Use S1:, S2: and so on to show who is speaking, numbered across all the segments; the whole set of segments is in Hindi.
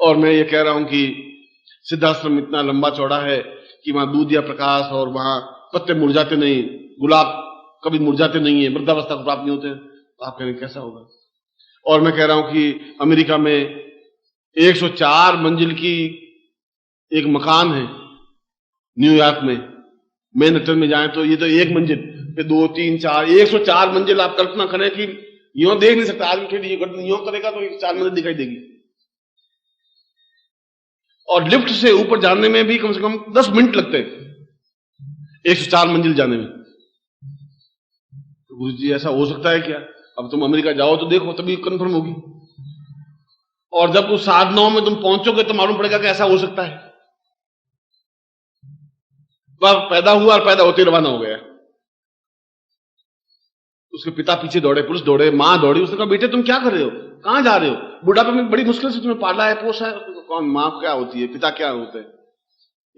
S1: और मैं ये कह रहा हूं कि सिद्धाश्रम इतना लंबा चौड़ा है कि वहां दूध या प्रकाश और वहां पत्ते मुरझाते नहीं, गुलाब कभी मुरझाते नहीं है, वृद्धावस्था को प्राप्त नहीं होते हैं। तो आप कहेंगे कैसा होगा। और मैं कह रहा हूं कि अमेरिका में 104 मंजिल की एक मकान है, न्यूयॉर्क में मैनहट्टन में जाएं तो ये तो एक मंजिल पे 2, 3, 4, 104 मंजिल। आप कल्पना करें कि यूं देख नहीं सकता आदमी, फिर यूं करेगा तो 4 मंजिल दिखाई देगी। और लिफ्ट से ऊपर जाने में भी कम से कम 10 मिनट लगते हैं 104 मंजिल जाने में। तो गुरु जी ऐसा हो सकता है क्या? अब तुम अमेरिका जाओ तो देखो, तभी कंफर्म होगी। और जब उस साधनाओं में तुम पहुंचोगे तो मालूम पड़ेगा कि ऐसा हो सकता है। वह पैदा हुआ और पैदा होते रवाना हो गया। उसके पिता पीछे दौड़े, पुलिस दौड़े, मां दौड़ी। उसने कहा बेटे तुम क्या कर रहे हो, कहां जा रहे हो? बुढ़ापे में बड़ी मुश्किल से तुम्हें पाला है, पोसा है। कौन मां क्या होती है, पिता क्या होते हैं?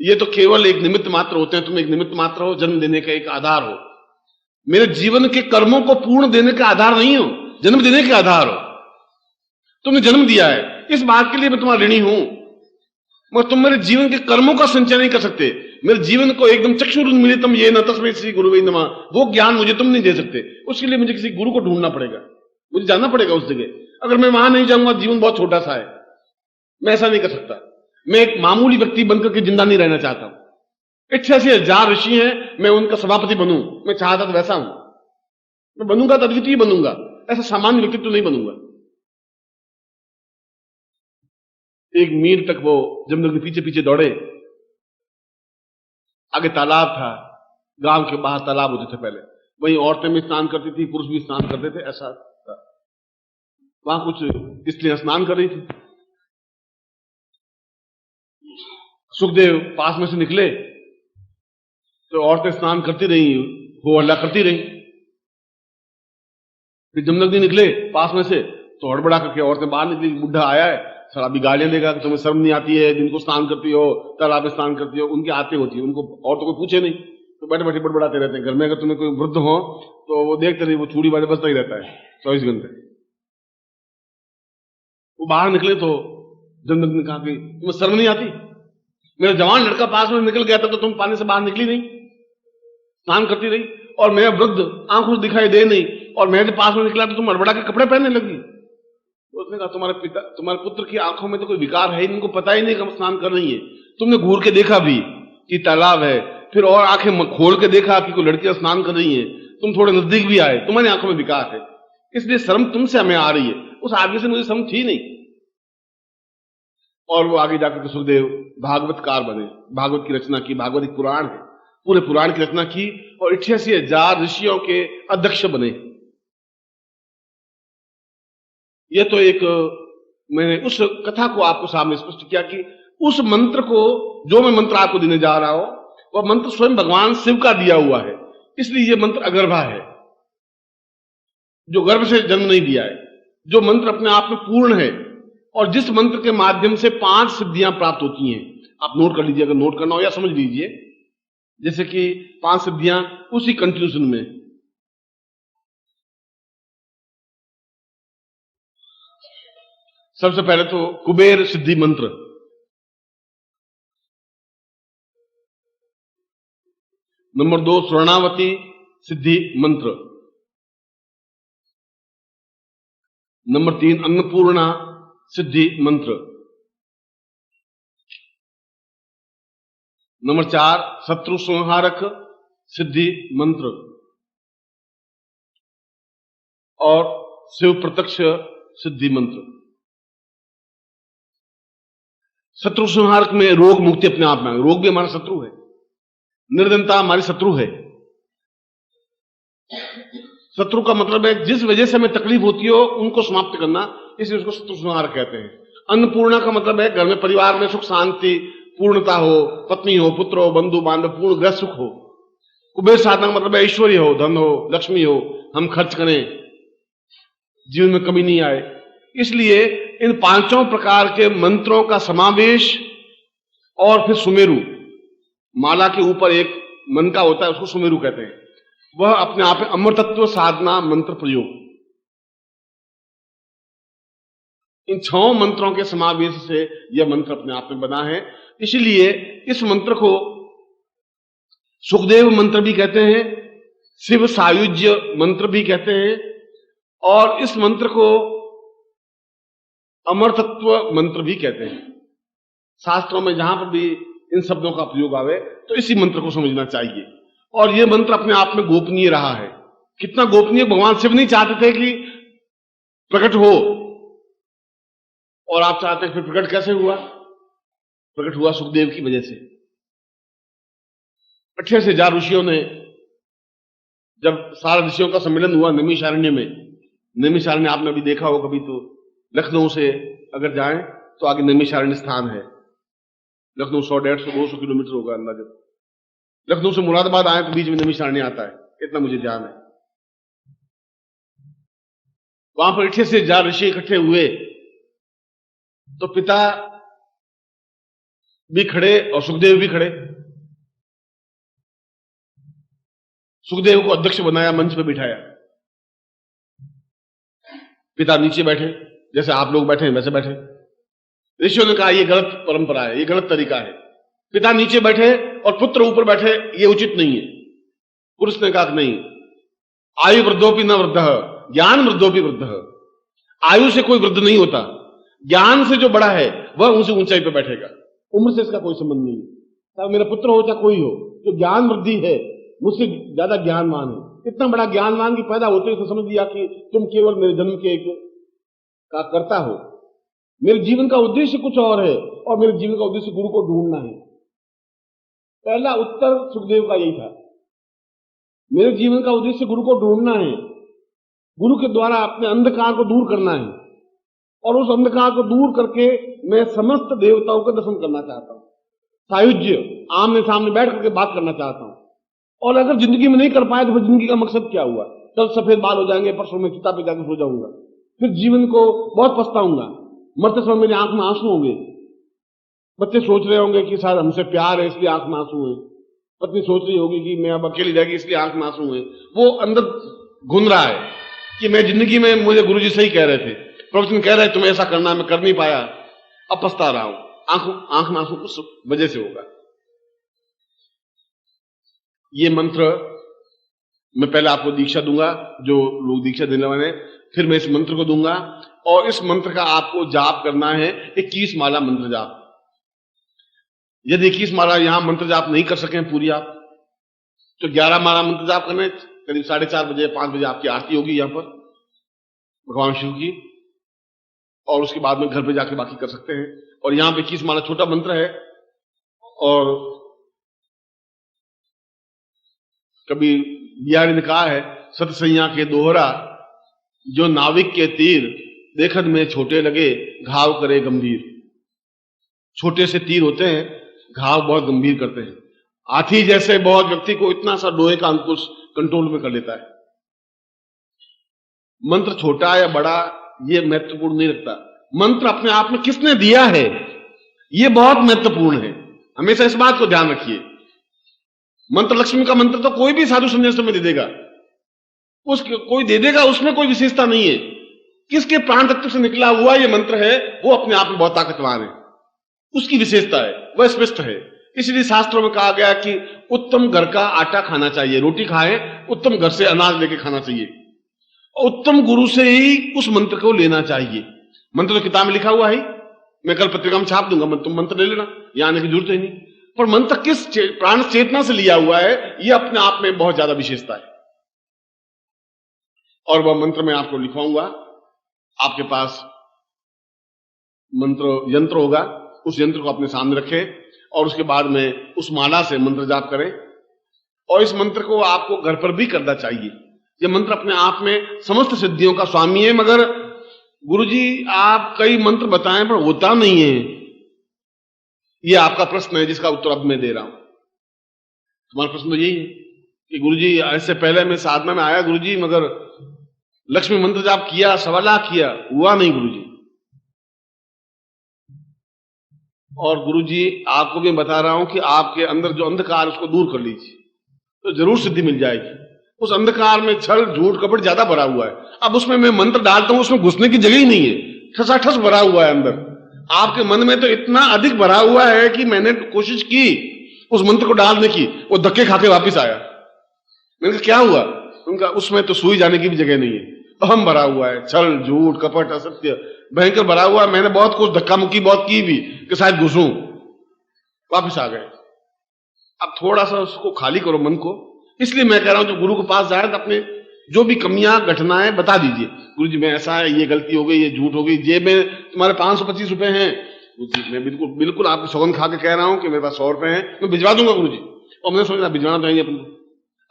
S1: ये तो केवल एक निमित्त मात्र होते हैं। तुम एक निमित्त मात्र हो, जन्म देने का एक आधार हो। मेरे जीवन के कर्मों को पूर्ण देने का आधार नहीं हो, जन्म देने के आधार हो। तुमने जन्म दिया है, इस बात के लिए मैं तुम्हारा ऋणी हूं, मगर तुम मेरे जीवन के कर्मों का संचय नहीं कर सकते। मेरे जीवन को एकदम चक्षुरुन्मीलितम येन तस्मै श्री गुरुवे नमः, वो ज्ञान मुझे तुम नहीं दे सकते। उसके लिए मुझे किसी गुरु को ढूंढना पड़ेगा, मुझे जाना पड़ेगा उस जगह। अगर मैं वहां नहीं जाऊंगा, जीवन बहुत छोटा सा है, मैं ऐसा नहीं कर सकता। मैं एक मामूली व्यक्ति बनकर के जिंदा नहीं रहना चाहता हूं। 88,000 ऋषि हैं, मैं उनका सभापति बनूं, मैं चाहता तो वैसा हूं। मैं बनूंगा तो अद्वितीय बनूंगा, ऐसा सामान्य व्यक्तित्व तो नहीं बनूंगा। 1 मील तक वो जंगल के पीछे पीछे दौड़े। आगे तालाब था, गांव के बाहर तालाब होते थे पहले, वहीं औरतें भी स्नान करती थी, पुरुष भी स्नान करते थे, ऐसा था। वहां कुछ स्त्रियां स्नान कर रही थी। सुखदेव पास में से निकले तो औरतें स्नान करती रही, हो हल्ला करती रही। फिर जमदग्नि निकले पास में से तो हड़बड़ा करके औरतें बाहर निकली। बुढ़ा आया है, शराबी गालियां देगा कि तुम्हें शर्म नहीं आती है, दिन को स्नान करती हो, तालाब में स्नान करती हो। उनकी आते होती है, उनको और तो कोई पूछे नहीं, तो बैठे बैठे बड़बड़ाते रहते हैं। घर में अगर तुम्हें कोई वृद्ध हो तो वो देखते रहे, वो चूड़ी वाले बजता ही रहता है 24 घंटे। वो बाहर निकले तो जमदग्नि ने कहा कि तुम्हें शर्म नहीं आती? मेरा जवान लड़का पास में निकल गया था तो तुम पानी से बाहर निकली नहीं, स्नान करती रही, और मैं वृद्ध आंखों से दिखाई दे नहीं, और मैं जब पास में निकला तो तुम हड़बड़ा के कपड़े पहनने लगी। तो उसने कहा तुम्हारे पुत्र की आंखों में तो कोई विकार है, इनको पता ही नहीं कि हम स्नान कर रही है। तुमने घूर के देखा भी कि तालाब है, फिर और आंखें खोल के देखा कि कोई लड़कियां स्नान कर रही हैं, तुम थोड़े नजदीक भी आए, तुम्हारी आंखों में विकार है, इसलिए शर्म तुमसे हमें आ रही है, उस आदमी से मुझे शर्म थी नहीं। और वो आगे जाकर के सुखदेव भागवतकार बने, भागवत की रचना की, भागवत एक पुराण है, पूरे पुराण की रचना की, और 88,000 ऋषियों के अध्यक्ष बने। यह तो एक मैंने उस कथा को आपको सामने स्पष्ट किया कि उस मंत्र को, जो मैं मंत्र आपको देने जा रहा हूं, वह मंत्र स्वयं भगवान शिव का दिया हुआ है, इसलिए यह मंत्र अगर्भा है, जो गर्भ से जन्म नहीं दिया है, जो मंत्र अपने आप में पूर्ण है, और जिस मंत्र के माध्यम से 5 सिद्धियां प्राप्त होती हैं। आप नोट कर लीजिए, अगर नोट करना हो, या समझ लीजिए, जैसे कि 5 सिद्धियां उसी कंटिन्यूशन में। सबसे पहले तो कुबेर सिद्धि मंत्र, नंबर 2 स्वर्णावती सिद्धि मंत्र, नंबर 3 अन्नपूर्णा सिद्धि मंत्र, नंबर 4 शत्रु संहारक सिद्धि मंत्र, और शिव प्रत्यक्ष सिद्धि मंत्र। शत्रु संहारक में रोग मुक्ति अपने आप में, रोग भी हमारा शत्रु है, निर्धनता हमारी शत्रु है। शत्रु का मतलब है जिस वजह से हमें तकलीफ होती हो उनको समाप्त करना, इसलिए उसको शत्रु संहारक कहते हैं। अन्नपूर्णा का मतलब है घर में परिवार में सुख शांति पूर्णता हो, पत्नी हो, पुत्र हो, बंधु बांधव, पूर्ण ग्रह सुख हो। कुबेर साधना का मतलब है ऐश्वर्य हो, धन हो, लक्ष्मी हो, हम खर्च करें, जीवन में कमी नहीं आए। इसलिए इन 5 प्रकार के मंत्रों का समावेश, और फिर सुमेरु, माला के ऊपर एक मन का होता है, उसको सुमेरु कहते हैं, वह अपने आप में अमृतत्व साधना मंत्र प्रयोग। इन 6 मंत्रों के समावेश से यह मंत्र अपने आप में बना है। इसलिए इस मंत्र को सुखदेव मंत्र भी कहते हैं, शिव सायुज्य मंत्र भी कहते हैं, और इस मंत्र को अमरतत्व मंत्र भी कहते हैं। शास्त्रों में जहां पर भी इन शब्दों का प्रयोग आवे तो इसी मंत्र को समझना चाहिए। और यह मंत्र अपने आप में गोपनीय रहा है। कितना गोपनीय, भगवान शिव नहीं चाहते थे कि प्रकट हो, और आप चाहते हैं फिर प्रकट कैसे हुआ? प्रकट हुआ सुखदेव की वजह से। 28,000 ऋषियों ने, जब सारा ऋषियों का सम्मेलन हुआ नैमिषारण्य में, नैमिषारण्य आपने अभी देखा हो कभी, तो लखनऊ से अगर जाएं तो आगे नैमिषारण्य स्थान है। लखनऊ 100, 150, 200 किलोमीटर होगा अंदाजा। लखनऊ से मुरादाबाद आए तो बीच में नैमिषारण्य आता है, इतना मुझे ध्यान है। वहां पर 28,000 ऋषि इकट्ठे हुए तो पिता भी खड़े और सुखदेव भी खड़े। सुखदेव को अध्यक्ष बनाया, मंच पे बिठाया। पिता नीचे बैठे, जैसे आप लोग बैठे हैं वैसे बैठे। ऋषियों ने कहा यह गलत परंपरा है, यह गलत तरीका है। पिता नीचे बैठे और पुत्र ऊपर बैठे, यह उचित नहीं है। पुरुष ने कहा नहीं, आयु वृद्धोपि न वृद्ध, ज्ञान वृद्धोपि वृद्ध। आयु से कोई वृद्ध नहीं होता, ज्ञान से जो बड़ा है वह उसी ऊंचाई पर बैठेगा। उम्र से इसका कोई संबंध नहीं है। चाहे मेरा पुत्र हो चाहे कोई हो, जो ज्ञान वृद्धि है, मुझसे ज्यादा ज्ञानवान है। इतना बड़ा ज्ञानवान की पैदा होते ही तो समझ लिया कि तुम केवल मेरे जन्म के एक का करता हो। मेरे जीवन का उद्देश्य कुछ और है, और मेरे जीवन का उद्देश्य गुरु को ढूंढना है। पहला उत्तर सुखदेव का यही था, मेरे जीवन का उद्देश्य गुरु को ढूंढना है, गुरु के द्वारा अपने अंधकार को दूर करना है, और उस अंधकार को दूर करके मैं समस्त देवताओं का दर्शन करना चाहता हूं। सायुज्य, आमने सामने बैठ करके बात करना चाहता हूं। और अगर जिंदगी में नहीं कर पाए तो फिर जिंदगी का मकसद क्या हुआ? कल सफेद बाल हो जाएंगे, परसों में चिता पे जाकर सो जाऊंगा, फिर जीवन को बहुत पछताऊंगा। मरते समय मेरी आंख में आंसू होंगे। बच्चे सोच रहे होंगे कि शायद हमसे प्यार है इसलिए आंख में आंसू है। पत्नी सोच रही होगी कि मैं अब अकेली रहेगी इसलिए आंख में आंसू है। वो अंदर घुन रहा है कि मैं जिंदगी में, मुझे गुरुजी सही कह रहे थे, प्रवचन कह रहे तुम्हें ऐसा करना, मैं कर नहीं पाया, अब पछता रहा हूं। आंख में आंसू उस वजह से होगा। ये मंत्र मैं पहले आपको दीक्षा दूंगा, जो लोग दीक्षा देने वाले, फिर मैं इस मंत्र को दूंगा। और इस मंत्र का आपको जाप करना है 21 माला मंत्र जाप। यदि 21 माला यहां मंत्र जाप नहीं कर सकें पूरी आप, तो 11 माला मंत्र जाप करने, करीब 4:30 बजे 5 बजे आपकी आरती होगी यहां पर भगवान शिव की, और उसके बाद में घर पे जाके बाकी कर सकते हैं। और यहां पे 21 माला छोटा मंत्र है। और कभी बिहारी ने कहा है, सतसैया के दोहरा जो नाविक के तीर, देखत में छोटे लगे घाव करे गंभीर। छोटे से तीर होते हैं, घाव बहुत गंभीर करते हैं। हाथी जैसे बहुत व्यक्ति को इतना सा लोहे का अंकुश कंट्रोल में कर लेता है। मंत्र छोटा या बड़ा ये महत्वपूर्ण नहीं रखता, मंत्र अपने आप में किसने दिया है ये बहुत महत्वपूर्ण है। हमेशा इस बात को ध्यान रखिए। मंत्र लक्ष्मी का मंत्र तो कोई भी साधु संन्यासी में दे देगा, कोई दे देगा, उसमें कोई विशेषता नहीं है। किसके प्राण तत्व से निकला हुआ ये मंत्र है वो अपने आप में बहुत ताकतवान है, उसकी विशेषता है, वह स्पष्ट है। इसलिए शास्त्रों में कहा गया कि उत्तम घर का आटा खाना चाहिए, रोटी खाए, उत्तम घर से अनाज लेके खाना चाहिए, और उत्तम गुरु से ही उस मंत्र को लेना चाहिए। मंत्र तो किताब में लिखा हुआ है, मैं कल पत्रिका में छाप दूंगा, तुम मंत्र ले लेना, यहां आने की जरूरत ही नहीं। पर मंत्र किस प्राण चेतना से लिया हुआ है यह अपने आप में बहुत ज्यादा विशेषता है। और वह मंत्र मैं आपको लिखवाऊंगा, आपके पास मंत्र यंत्र होगा, उस यंत्र को अपने सामने रखें और उसके बाद में उस माला से मंत्र जाप करें। और इस मंत्र को आपको घर पर भी करना चाहिए। यह मंत्र अपने आप में समस्त सिद्धियों का स्वामी है। मगर गुरुजी आप कई मंत्र बताएं पर होता नहीं है, यह आपका प्रश्न है जिसका उत्तर अब मैं दे रहा हूं। तुम्हारा प्रश्न तो यही है कि गुरुजी ऐसे पहले मैं साधना में आया गुरुजी, मगर लक्ष्मी मंत्र जाप किया, 1.25 लाख किया, हुआ नहीं गुरुजी। और गुरुजी आपको भी बता रहा हूं कि आपके अंदर जो अंधकार उसको दूर कर लीजिए तो जरूर सिद्धि मिल जाएगी। उस अंधकार में छल झूठ कपट ज्यादा भरा हुआ है। अब उसमें मैं मंत्र डालता हूं, उसमें घुसने की जगह ही नहीं है, ठसाठस भरा हुआ है अंदर। आपके मन में तो इतना अधिक भरा हुआ है कि मैंने कोशिश की उस मंत्र को डालने की, वो धक्के खाके वापिस आया। मैंने कहा क्या हुआ? उनका उसमें तो सुई जाने की भी जगह नहीं है, अहम भरा हुआ है, छल झूठ कपट असत्य भयंकर भरा हुआ है। मैंने बहुत कुछ धक्का मुक्की बहुत की भी कि शायद घुसूं, वापिस आ गए। अब थोड़ा सा उसको खाली करो मन को। इसलिए मैं कह रहा हूं जो गुरु के पास जाए तो अपने जो भी कमियां घटनाएं बता दीजिए, गुरु जी मैं ऐसा है, ये गलती हो गई, ये झूठ हो गई, जेब में तुम्हारे 525 रुपए हैं, गुरु जी मैं बिल्कुल बिल्कुल आपको सौगंध खा के कह रहा हूं कि मेरे पास 100 रुपए हैं, मैं भिजवा दूंगा गुरु जी। और मैंने सोचा भिजवाना चाहिए अपन को,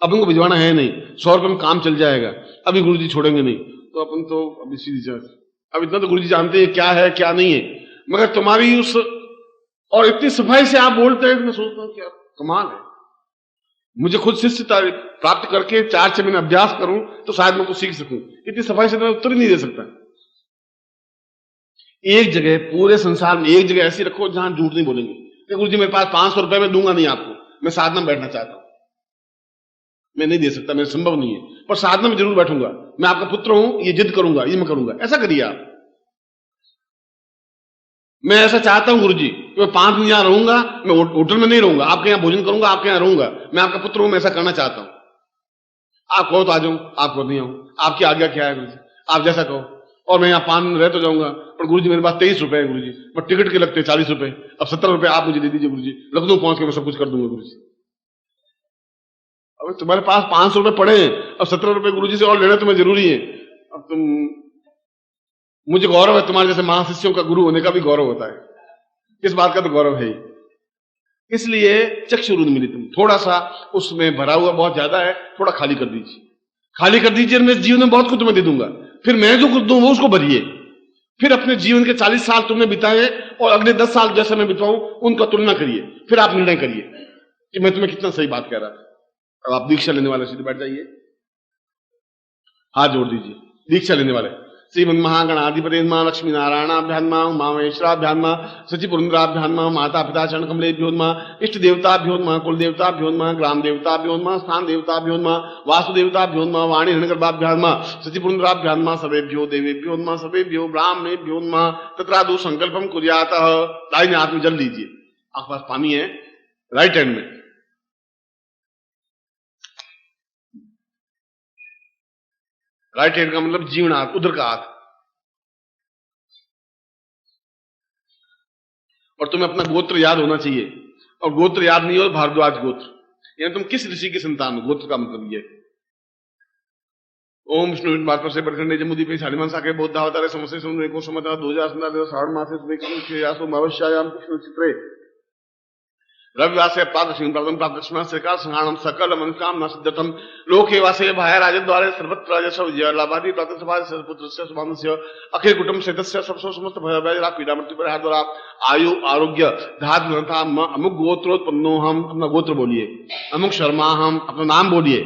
S1: अपन को भिजवाना है नहीं, 100 रुपए में काम चल जाएगा, अभी गुरु जी छोड़ेंगे नहीं, तो अपन तो अभी सीधी जाए। अब इतना तो गुरु जी जानते हैं क्या है क्या नहीं है, मगर तुम्हारी उस और इतनी सफाई से आप बोलते हैं, मैं सोचता हूँ क्या कमाल है। मुझे खुद शिष्य प्राप्त करके 4-6 महीने अभ्यास करूं तो शायद मैं कुछ सीख सकूं, इतनी सफाई से मैं उत्तर ही नहीं दे सकता। एक जगह पूरे संसार में एक जगह ऐसी रखो जहां झूठ नहीं बोलेंगे कि गुरु जी मेरे पास 500 रुपए में दूंगा नहीं आपको, मैं साधना में बैठना चाहता हूं, मैं नहीं दे सकता, मेरे संभव नहीं है, पर साधना में जरूर बैठूंगा, मैं आपका पुत्र हूं, ये जिद करूंगा, ये मैं करूंगा। ऐसा करिए आप। मैं ऐसा चाहता हूं गुरु जी कि मैं 5 दिन यहां रहूंगा, मैं होटल में नहीं रहूंगा, आपके यहां भोजन करूंगा, आपके यहां रहूंगा, मैं आपका पुत्र हूं, मैं ऐसा करना चाहता हूं। आप कहो तो आ जाऊं, आप कहो नहीं आऊं, आपकी आज्ञा क्या है गुरु जी, आप जैसा कहो। और मैं यहाँ 5 दिन रह तो जाऊंगा, पर गुरु जी मेरे पास 23 रुपए है गुरु जी, पर टिकट के लगते 40 रुपए, अब 17 रुपए आप मुझे दे दीजिए गुरु जी, लखनऊ पहुंच के मैं सब कुछ कर दूंगा गुरु जी। अब तुम्हारे पास 500 रुपए पड़े हैं, अब 17 रुपए गुरु जी से और लेना तुम्हें जरूरी है। अब तुम, मुझे गौरव है तुम्हारे जैसे महाशिष्यों का गुरु होने का भी गौरव होता है, इस बात का तो गौरव है ही। इसलिए चक्षुरुन्मीलितम थोड़ा सा उसमें भरा हुआ बहुत ज्यादा है, थोड़ा खाली कर दीजिए, खाली कर दीजिए। मैं जीवन में बहुत कुछ तुम्हें दे दूंगा, फिर मैं जो कुछ दूं वो उसको भरिए। फिर अपने जीवन के 40 साल तुमने बिताए और अगले 10 साल जैसे मैं बिताऊं उनका तुलना करिए, फिर आप निर्णय करिए कि मैं तुम्हें कितना सही बात कह रहा था। अब आप दीक्षा लेने वाले सीधे बैठ जाइए, हाथ जोड़ दीजिए। दीक्षा लेने वाले श्रीमन महागणाधिपति मां लक्ष्मी नारायणाभ्यान्मा उमामेश्वराभ्यान्मा सचिपुरुन्द्राभ्यान्मा माता पिता चरण कमलेभ्योन्मा इष्ट देवताभ्योन्मा कुल देवताभ्योन्मा ग्राम देवताभ्योन्मा स्थान देवताभ्योन्मा वासुदेवताभ्योन्मा वाणी हृणगर्भाभ्यान्मा सचिपुरुन्द्राभ्यान्मा सर्वेभ्यो देवेभ्योन्मा सर्वेभ्यो ब्राह्मणेभ्योन्मा तत्रादु संकल्पम कुर्यातः। दाहिने हाथ में जल लीजिए, आपके पास पानी है राइट हैंड में, राइट हैंड का मतलब जीवन हाथ, उधर का हाथ। और तुम्हें अपना गोत्र याद होना चाहिए, और गोत्र याद नहीं हो भारद्वाज गोत्र, यानी तुम किस ऋषि की संतान हो, गोत्र का मतलब ये। ओम विष्णु मात्र से बरखंडे जमुदीपे शालिमान साके बौद्धावतारे समस्या समुद्र को समता 2000 श्रावण मासे सुबह भविष्यायाम कृष्ण चित्रे रविवासे प्राप्त संहाणम सकल मनोकामना सिद्धतम लोके वासे भाया राजद्वारे सर्वत्र राजस्व विजय लाभादि प्राप्त सभा पुत्रस्य सुभानस्य अखिल कुटुंब सहितस्य सबसो समस्त भय भय पीड़ा मृत्यु परिहार द्वारा आयु आरोग्य धात ग्रंथा अमुक गोत्रोत्पन्नो हम, अपना गोत्र बोलिए, अमुक शर्मा हम, अपना नाम बोलिए।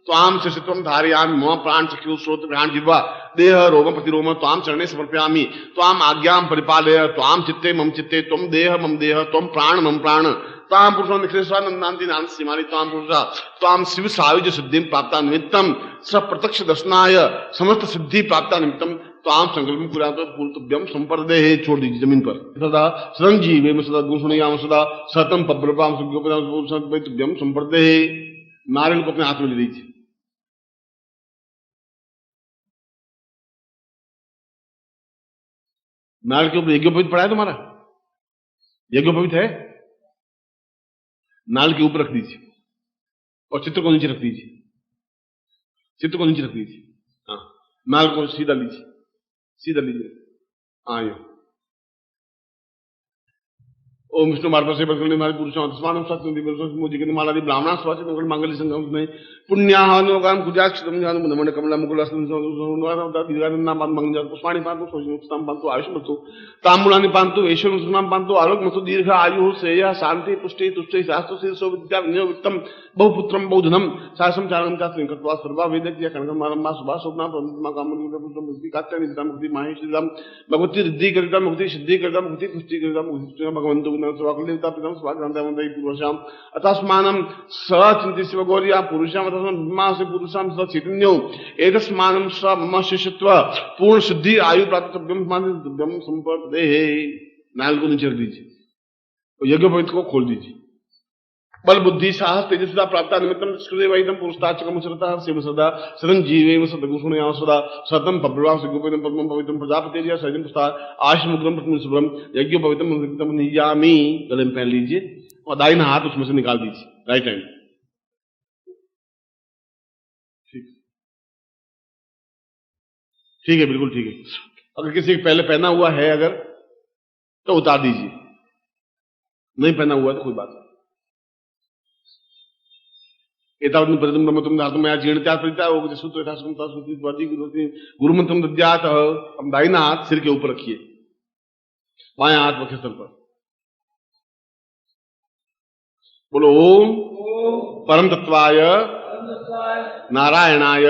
S1: त्वाम शिष्यत्वम धारयामि मम प्राण चक्षु श्रोत घ्राण जिह्वा देह रोम प्रतिरोम त्वाम चरणे समर्पयामि त्वाम आज्ञां परिपालय त्वाम चित्ते मम चित्ते त्वम देह मम देह त्वम प्राण मम प्राण ताम पुरुषो निखिलेश्वरानंदांति नाम सीमानि ताम पुरुषा ताम शिव सायुज सिद्धि प्राप्ता निमित्तम सप्रत्यक्ष दर्शनाय समस्त सिद्धि प्राप्ता निमित्तम ताम संकल्पम कुर्यात पूर्तभ्यम संपर्देहि। छोड़ दीजिए जमीन पर। सदा सदंजीवेम सदा गुणसुनयाम सदा सतम पब्रपाम सुभ्यम संपर्देहि। नारियल को अपने हाथ में ले लीजिए। नारियल के ऊपर यज्ञोपवीत पड़ा है तुम्हारा, यज्ञोपवीत है, नाल के ऊपर रख दीजिए और चित्र को नीचे रख दीजिए, चित्र को नीचे रख दीजिए। हाँ, नाल को सीधा लीजिए, सीधा लीजिए। हाँ, यो ओम विष्णु मार्ग से बरकंडे मारे पुरुषों तस्मान मोदी के माला ब्राह्मण स्वास्थ्य मंगल मांगल्य संगम में पुण्याहानुगाम कुजाक्षतम ज्ञान मुनमण कमला मुकुल मंगल पुष्पाणि पांतु सोचिनुक्ताम पांतु आयुष मस्तु तांबूलानि पांतु ऐश्वर्यं सुखनाम पांतु आरोग्य मस्तु दीर्घ आयु श्रेय शांति पुष्टि तुष्टि शास्त्र शीर्षो विद्या विनय वित्तम बहुपुत्रम बहुधनम शासम चारणम का श्रृंखत्वा सर्वा वेदज्ञ कनकमारंभा सुभा शोभना ब्रह्मा कामना मुक्ति कात्यायनी मुक्ति माहेश्वरम भगवती रिद्धि करिता मुक्ति सिद्धि करिता मुक्ति पुष्टि करिता मुक्ति भगवंतु स्वाकुलिता पितम स्वागंधवंदे पुरुषाम अतस्मानं सचिंति शिवगौर्या पुरुषाम ब्रह्मा से पुरुषाम स चैतन्यो एतस्मानं स मम शिष्यत्व पूर्ण सिद्धि आयु प्राप्त ब्रह्म संपदे। नाल को नीचे रख दीजिए और यज्ञ पवित्र को खोल दीजिए। बल बुद्धि साहस तेजस्विता प्राप्त निमित्तम स्कृदेवैदम पुरुषताचकम सदा शिव सदा सदन जीवेम सदगुण याम सदा सतम पब्रवाम सिगुपदम पद्मम पवित्रम प्रजापतिर्या सजन पुस्ता आशमुग्रम प्रथम शुभ्रम यज्ञ पवित्रम नियामी। गले में पहन लीजिए और दाहिना हाथ उसमें से निकाल दीजिए, राइट हैंड। ठीक है, बिल्कुल ठीक है। अगर किसी के पहले पहना हुआ है अगर तो उतार दीजिए, नहीं पहना हुआ तो कोई बात नहीं। एतावत् परितम ब्रह्मत्वं धातुं मया जीर्णत्यात् परित्याग होगति सूत्र यथा सुमता सुति द्वादि गुरु मंत्रम दद्यात्। हम दाहिना हाथ सिर के ऊपर रखिए, बायां हाथ वक्षस्थल पर। बोलो ओम परम तत्वाय नारायणाय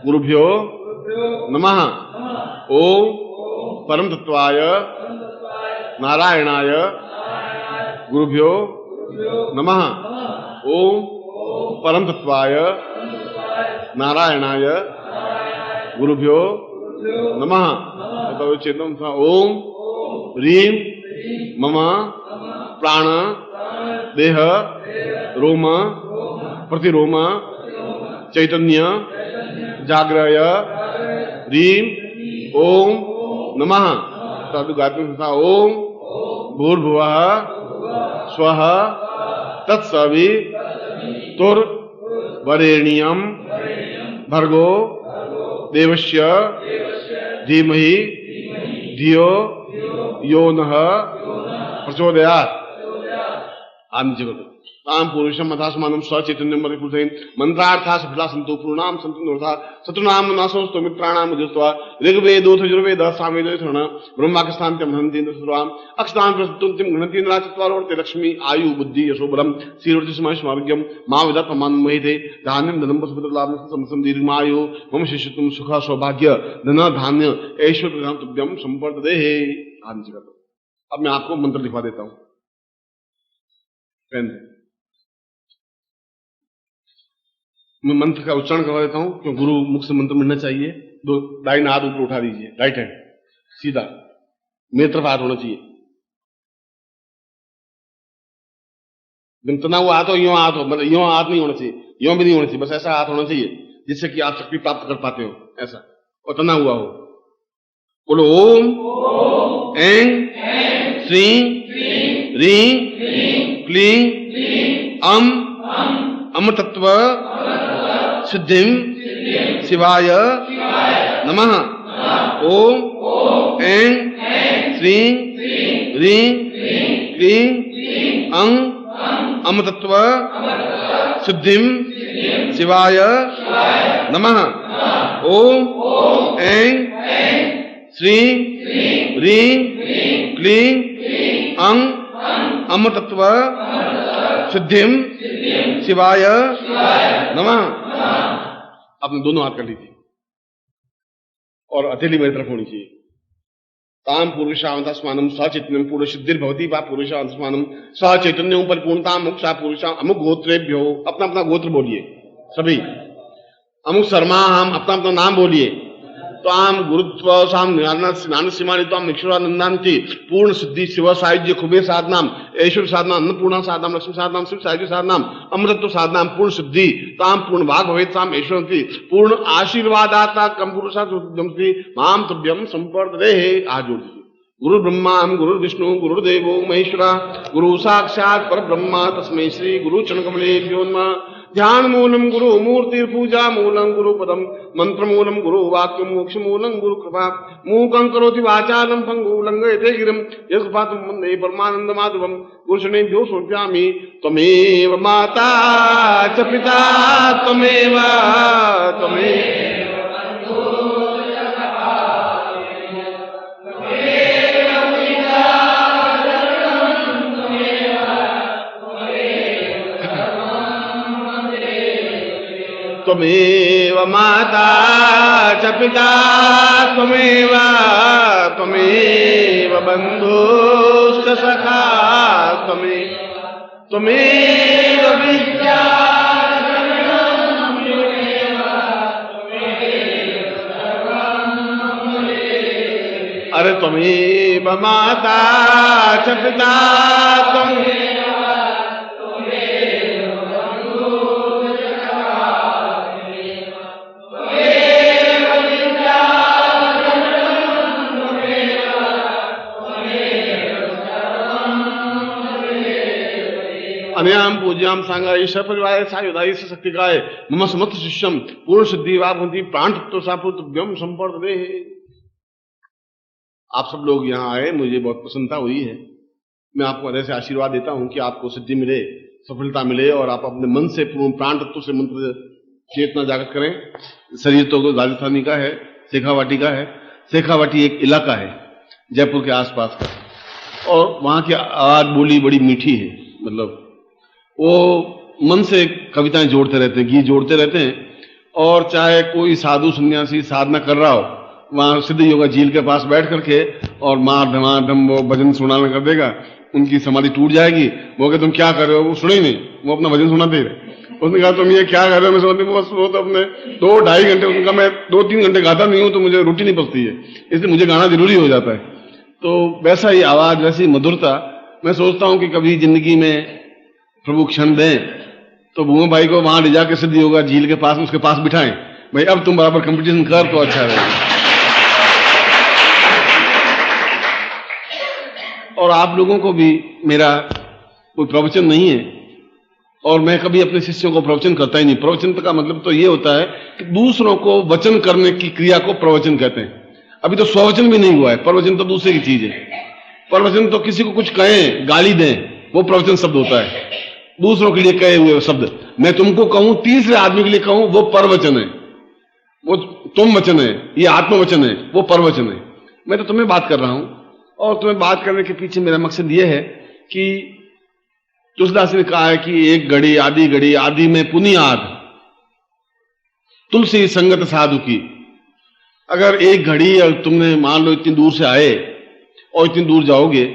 S1: गुरुभ्यो नमः। ओम परम तत्वाय नारायणाय गुरुभ्यो नमः। ओम परम तत्वाय नारायणाय गुरुभ्यो नमः। चेतन था ओम ह्रीम मम प्राण देह रोम प्रतिरोम चैतन्य जाग्रय ह्रीम ओम नमः। गायत्री था ओम भूर्भुवः स्वः तत्सवि तुर वरेण्यम भर्गो देवस्य धीमहि धियो यो नः प्रचोदयात्। आम जगत ताम पुरुषम अथास्मानं सचैतन्यम परिपूर्णं मंत्रार्था सफला संतो पूर्णाम संतो नोर्था शत्रुनाम नासोस्तो मित्राणाम उदित्वा ऋग्वेदोथ यजुर्वेद सामवेदोथर्वण ब्रह्माकस्थान्त्यम हन्ति सुराम अक्षतां प्रस्तुतिं गणति नराचत्वारोर्ते लक्ष्मी आयु बुद्धि यशो बलम श्रीवर्ति स्मर्ग्यम मां विदत् प्रमाण महिते धान्यम धनम पशुपति लाभ समसम दीर्घमायु मम शिष्यत्वं सुख सौभाग्य धन धान्य ऐश्वर्य प्रदान तुभ्यम संपर्दते। आम जगत। अब मैं आपको मंत्र लिखवा देता हूं, मैं मंत्र का उच्चारण करवा देता हूं क्योंकि गुरु मुख से मंत्र मिलना चाहिए। दो दाहिना हाथ ऊपर उठा दीजिए, राइट हैंड सीधा मेरी तरफ हाथ होना चाहिए। तना हुआ हाथ हो, यूं हाथ हो, मतलब यूं हाथ नहीं होना चाहिए, यूं भी नहीं होना चाहिए, बस ऐसा हाथ होना चाहिए जिससे कि आप शक्ति प्राप्त कर पाते हो, ऐसा और तना हुआ हो। बोलो ओम ऐं श्रीं ह्रीं क्लीं अमृतत्व सिद्धिं शिवाय नमः। ओम ऐं श्रीं ह्रीं क्लीं अमृतत्व सिद्धिं शिवाय नमः। ओम ऐं श्रीं ह्रीं क्लीं अमृतत्व सिद्धिं शिवाय नमः। आपने दोनों हाथ कर लीजिए और हथेली मेरी तरफ होनी चाहिए। ताम पुरुषावंतस्मानं सचैतन्यं पूर्ण सिद्धिर्भवति वा पुरुषावंतस्मानं सचैतन्यं परिपूर्णतां मोक्षा पुरुषां अमुक गोत्रेभ्यो। अपना अपना गोत्र बोलिए सभी। अमुक शर्मा हम अपना अपना नाम बोलिए। ताम गुरुत्व साम नान सीमानि ताम ईश्वरानंदांति पूर्ण सिद्धि शिव सायुज्य कुबेर साधनाम ऐश्वर्य साधना अन्नपूर्णा साधनाम लक्ष्मी साधनाम शिव सायुज्य साधनाम अमृतत्व साधनाम पूर्ण सिद्धि ताम पूर्ण भाग भवेत ताम ऐश्वर्यंति पूर्ण आशीर्वादाता कम पुरुषा माम तुभ्यम संपर्दते। आज जोड़ दीजिए। गुरु ब्रह्मा गुरु विष्णु गुरुदेवो महेश्वरा गुरु साक्षात पर ब्रह्मा तस्मै श्री गुरु चरणकमलेभ्यो नमः। ध्यान मूलम गुरु मूर्ति पूजा मूलम गुरु पदम मंत्र मूलम गुरु वाक्य मोक्ष मूलम गुरु कृपा मूकं करोति वाचालं पंगु लंघयते गिरिं यत्कृपातं वन्दे परमानंद माधवम। गुरुशनेभ्यो समर्पयामि। त्वमेव माता च पिता त्वमेव त्वमेव माता च पिता त्वमेव बन्धुश्च सखा त्वमेव विद्या। अरे त्वमेव माता च पिता अनयाम पूज्याम सांगा ईश्वर परिवार सायुधाई से शक्तिकाय मम समस्त शिष्यम पूर्ण सिद्धि वाभंति प्राण तत्व सापुत्रभ्यम संपर्दे। आप सब लोग यहाँ आए, मुझे बहुत प्रसन्नता हुई है। मैं आपको हृदय से आशीर्वाद देता हूँ कि आपको सिद्धि मिले, सफलता मिले और आप अपने मन से पूर्ण प्राण तत्व से मंत्र चेतना जागृत करें। शरीर तो राजस्थानी का है, शेखावाटी का है। शेखावाटी एक इलाका है जयपुर के आसपास का, और वहाँ की आवाज बोली बड़ी मीठी है। मतलब वो मन से कविताएं जोड़ते रहते हैं, गीत जोड़ते रहते हैं। और चाहे कोई साधु सन्यासी साधना कर रहा हो, वहां सिद्ध योगा झील के पास बैठ करके और मार धमाधम वो भजन सुनाना कर देगा, उनकी समाधि टूट जाएगी। वो तुम क्या कर रहे हो, वो सुने ही नहीं, वो अपना भजन सुनाते रहे। उसने कहा तुम ये क्या कर रहे हो, मैं समझती बस वो तो अपने 2-2.5 घंटे, उनका मैं 2-3 घंटे गाता नहीं हूँ तो मुझे रोटी नहीं पचती है, इसलिए मुझे गाना जरूरी हो जाता है। तो वैसा ही आवाज, वैसी मधुरता। मैं सोचता हूँ कि कभी जिंदगी में प्रभु क्षण दें तो भूमो भाई को वहां ले जाकर सिद्ध योगा झील के पास, उसके पास बिठाएं, भाई अब तुम बराबर कंपटीशन कर तो अच्छा रहेगा। और आप लोगों को भी मेरा कोई प्रवचन नहीं है, और मैं कभी अपने शिष्यों को प्रवचन करता ही नहीं। प्रवचन का मतलब तो ये होता है कि दूसरों को वचन करने की क्रिया को प्रवचन कहते हैं। अभी तो स्ववचन भी नहीं हुआ है, प्रवचन तो दूसरे की चीज है। प्रवचन तो किसी को कुछ कहें, गाली दें, वो प्रवचन शब्द होता है। दूसरों के लिए कहे हुए शब्द, मैं तुमको कहूं, तीसरे आदमी के लिए कहूं, वो परवचन है, वो तुम वचन है, ये आत्मवचन है, वो परवचन है। मैं तो तुम्हें बात कर रहा हूं, और तुम्हें बात करने के पीछे मेरा मकसद यह है कि तुलसीदास ने कहा है कि एक घड़ी आदि में पुनियाद तुलसी संगत साधु की। अगर एक घड़ी तुमने मान लो इतनी दूर से आए और इतनी दूर जाओगे,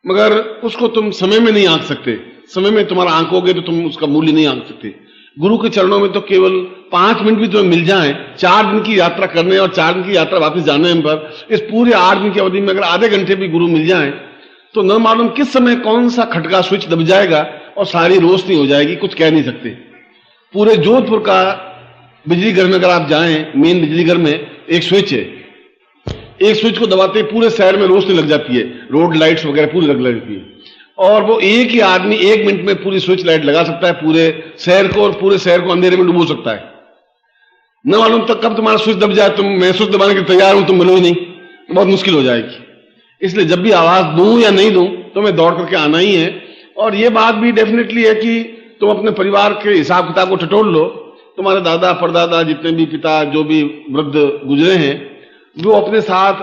S1: मगर उसको तुम समय में नहीं आंक सकते। समय में तुम्हारा आंकोगे तो तुम उसका मूल्य नहीं आंक सकते। गुरु के चरणों में तो केवल 5 मिनट भी तुम्हें मिल जाए 4 दिन की यात्रा करने और 4 दिन की यात्रा वापस जाने पर, इस पूरे 8 दिन की अवधि में अगर आधे घंटे भी गुरु मिल जाए तो न मालूम किस समय कौन सा खटका स्विच दब जाएगा और सारी रोशनी हो जाएगी, कुछ कह नहीं सकते। पूरे जोधपुर का बिजली घर में अगर आप जाएं, मेन बिजली घर में एक स्विच है, एक स्विच को दबाते ही पूरे शहर में रोशनी लग जाती है, रोड लाइट्स वगैरह पूरी लग जाती है। और वो एक ही आदमी 1 मिनट में पूरी स्विच लाइट लगा सकता है पूरे शहर को, और पूरे शहर को अंधेरे में डुबो सकता है। न मालूम तक कब तुम्हारा स्विच दब जाए, तुम मैं स्विच दबाने के तैयार हूं, तुम मिलो ही नहीं, तो बहुत मुश्किल हो जाएगी। इसलिए जब भी आवाज दूं या नहीं दूं तो मैं दौड़ करके आना ही है। और ये बात भी डेफिनेटली है कि तुम अपने परिवार के हिसाब किताब को टटोल लो। तुम्हारे दादा परदादा, जितने भी पिता, जो भी वृद्ध गुजरे हैं, वो अपने साथ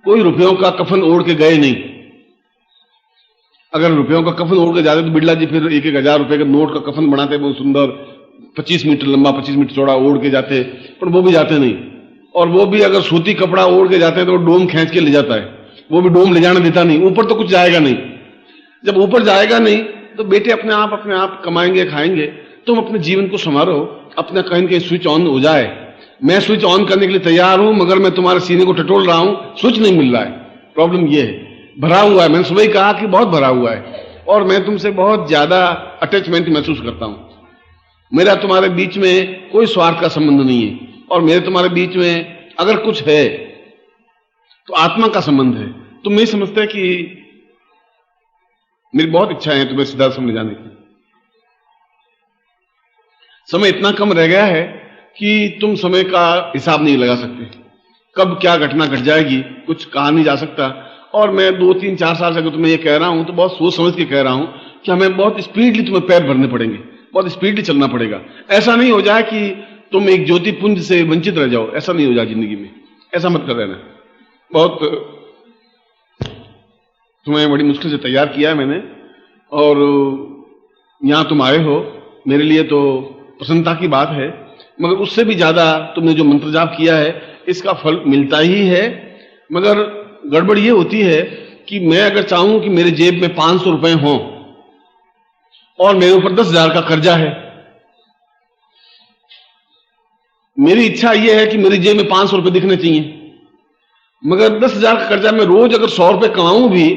S1: कोई रुपयों का कफन ओढ़ के गए नहीं। अगर रुपयों का कफन ओढ़ के जाते तो बिड़ला जी फिर 1-1 हजार रुपए के नोट का कफन बनाते, बहुत सुंदर 25 मीटर लंबा 25 मीटर चौड़ा ओढ़ के जाते, पर वो भी जाते नहीं। और वो भी अगर सूती कपड़ा ओढ़ के जाते हैं तो डोम खींच के ले जाता है, वो भी डोम ले जाने देता नहीं, ऊपर तो कुछ जाएगा नहीं। जब ऊपर जाएगा नहीं तो बेटे अपने आप कमाएंगे खाएंगे, तुम अपने जीवन को संवारो, अपना कहीं न कहीं स्विच ऑन हो जाए। मैं स्विच ऑन करने के लिए तैयार हूं, मगर मैं तुम्हारे सीने को टटोल रहा हूं, स्विच नहीं मिल रहा है। प्रॉब्लम ये है, भरा हुआ है। मैंने सुबह ही कहा कि बहुत भरा हुआ है, और मैं तुमसे बहुत ज्यादा अटैचमेंट महसूस करता हूं। मेरा तुम्हारे बीच में कोई स्वार्थ का संबंध नहीं है, और मेरे तुम्हारे बीच में अगर कुछ है तो आत्मा का संबंध है। तुम नहीं समझते कि मेरी बहुत इच्छा है तुम्हें सिद्धार्थ समझ जाने की। समय इतना कम रह गया है कि तुम समय का हिसाब नहीं लगा सकते, कब क्या घटना घट जाएगी कुछ कहा नहीं जा सकता। और मैं 2-3-4 साल से अगर तुम्हें ये कह रहा हूं तो बहुत सोच समझ के कह रहा हूं कि हमें बहुत स्पीडली तुम्हें पैर भरने पड़ेंगे, बहुत स्पीडली चलना पड़ेगा। ऐसा नहीं हो जाए कि तुम एक ज्योति पुंज से वंचित रह जाओ, ऐसा नहीं हो जाए जिंदगी में, ऐसा मत कर रहना। बहुत तुम्हें बड़ी मुश्किल से तैयार किया है मैंने, और यहां तुम आए हो, मेरे लिए तो प्रसन्नता की बात है। मगर उससे भी ज्यादा तुमने जो मंत्र जाप किया है इसका फल मिलता ही है। मगर गड़बड़ ये होती है कि मैं अगर चाहूं कि मेरे जेब में 500 रुपए हों और मेरे ऊपर 10,000 का कर्जा है, मेरी इच्छा यह है कि मेरी जेब में 500 रुपए दिखने चाहिए, मगर 10,000 का कर्जा मैं रोज अगर 100 रुपए कमाऊं भी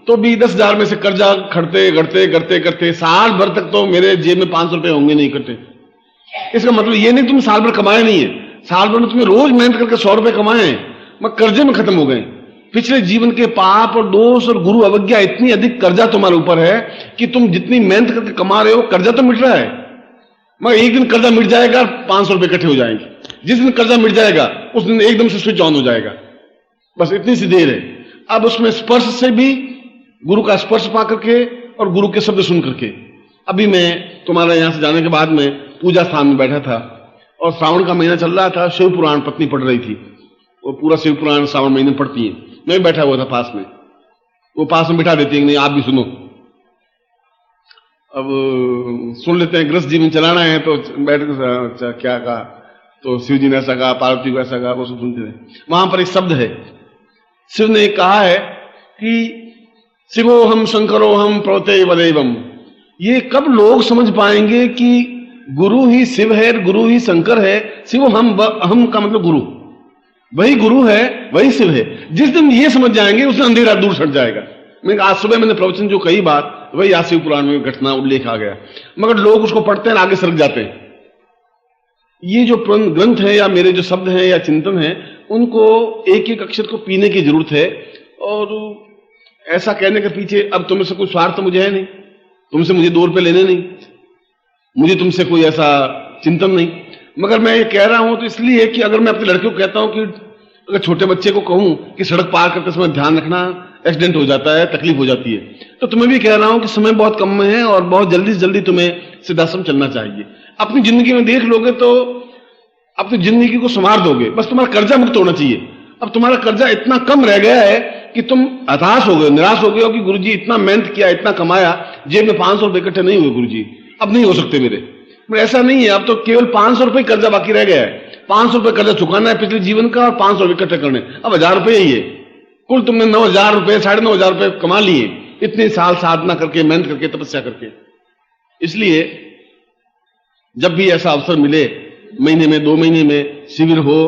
S1: तो भी 10,000 में से कर्जा खड़ते करते साल भर तक तो मेरे जेब में 500 रुपए होंगे नहीं इकट्ठे। इसका मतलब ये नहीं तुम साल भर कमाए नहीं है, साल भर में तुम्हें रोज मेहनत करके 100 रुपए कमाए मगर कर्जे में खत्म हो गए। पिछले जीवन के पाप और दोष और गुरु अवज्ञा, इतनी अधिक कर्जा तुम्हारे ऊपर है कि तुम जितनी मेहनत करके कमा रहे हो कर्जा तो मिट रहा है, मगर एक दिन कर्जा मिट जाएगा, 500 रुपए इकट्ठे हो जाएंगे। जिस दिन कर्जा मिट जाएगा उस दिन एकदम से स्विच ऑन हो जाएगा। बस इतनी सी देर है। अब उसमें स्पर्श से भी, गुरु का स्पर्श पा करके और गुरु के शब्द सुन करके, अभी मैं तुम्हारे यहां से जाने के बाद में पूजा स्थान में बैठा था और श्रावण का महीना चल रहा था, शिव पुराण पत्नी पढ़ रही थी, वो पूरा शिव पुराण श्रावण महीने पढ़ती है। मैं बैठा हुआ था पास में, वो पास में बिठा देती है कि नहीं आप भी सुनो। अब सुन लेते हैं, गृहस्थ जीवन चलाना है तो बैठ कर क्या कहा, तो शिव जी ने ऐसा कहा, पार्वती को ऐसा कहा, वो सब सुनते रहे। वहां पर एक शब्द है, शिव ने कहा है कि शिवो हम शंकरो हम प्रवते वदेवम। ये कब लोग समझ पाएंगे कि गुरु ही शिव है, गुरु ही शंकर है। शिव हम का मतलब गुरु, वही गुरु है, वही शिव है। जिस दिन ये समझ जाएंगे उस दिन अंधेरा दूर छट जाएगा। मैं आज सुबह मैंने प्रवचन जो कही बात, वही आज शिव पुराण में घटना उल्लेख आ गया, मगर लोग उसको पढ़ते हैं आगे सरक जाते हैं। ये जो ग्रंथ है या मेरे जो शब्द हैं या चिंतन है, उनको एक एक अक्षर को पीने की जरूरत है। और ऐसा कहने के पीछे अब तुम से कोई स्वार्थ तो मुझे है नहीं, तुमसे मुझे 2 रुपए लेने नहीं, मुझे तुमसे कोई ऐसा चिंतन नहीं, मगर मैं ये कह रहा हूं तो इसलिए कि अगर मैं अपने लड़के को कहता हूं कि अगर छोटे बच्चे को कहूं कि सड़क पार करते समय ध्यान रखना, एक्सीडेंट हो जाता है, तकलीफ हो जाती है, तो तुम्हें भी कह रहा हूं कि समय बहुत कम में है और बहुत जल्दी से जल्दी तुम्हें सिद्धाश्रम चलना चाहिए। अपनी जिंदगी में देख लोगे तो अपनी जिंदगी को संवार दोगे, बस तुम्हारा कर्जा मुक्त होना चाहिए। अब तुम्हारा कर्जा इतना कम रह गया है कि तुम हताश हो गए, निराश हो गए हो कि गुरुजी इतना मेहनत किया, इतना कमाया, जेब में 500 रुपए इकट्ठे नहीं हुए गुरुजी, अब नहीं हो सकते मेरे। ऐसा नहीं है, अब तो केवल 500 रुपए कर्जा बाकी रह गया है। 500 रुपए कर्जा चुकाना है पिछले जीवन का और 500 रुपए इकट्ठे करने, अब 1000 रुपए ही है। कुल तुमने 9,000 रुपए, 9,500 रुपए कमा लिए इतने साल साधना करके, मेहनत करके, तपस्या करके। इसलिए जब भी ऐसा अवसर मिले, महीने में 2 महीने में शिविर हो,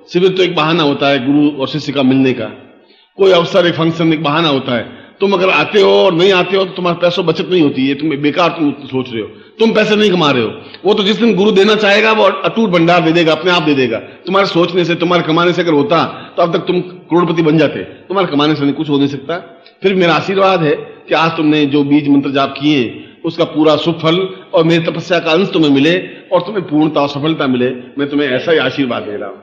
S1: शिविर तो एक बहाना होता है गुरु और शिष्य का मिलने का, कोई अवसर, एक फंक्शन एक बहाना होता है। तुम अगर आते हो और नहीं आते हो तो तुम्हारे पैसों बचत नहीं होती है, तुम बेकार तुम सोच रहे हो, तुम पैसे नहीं कमा रहे हो। वो तो जिस दिन गुरु देना चाहेगा वो अटूट भंडार दे देगा, अपने आप दे देगा। तुम्हारे सोचने से, तुम्हारे कमाने से अगर होता तो अब तक तुम करोड़पति बन जाते, तुम्हारे कमाने से नहीं कुछ हो नहीं सकता। फिर मेरा आशीर्वाद है कि आज तुमने जो बीज मंत्र जाप किए उसका पूरा सुफल और मेरी तपस्या का अंश तुम्हें मिले और तुम्हें पूर्णता और सफलता मिले। मैं तुम्हें ऐसा ही आशीर्वाद दे रहा हूं।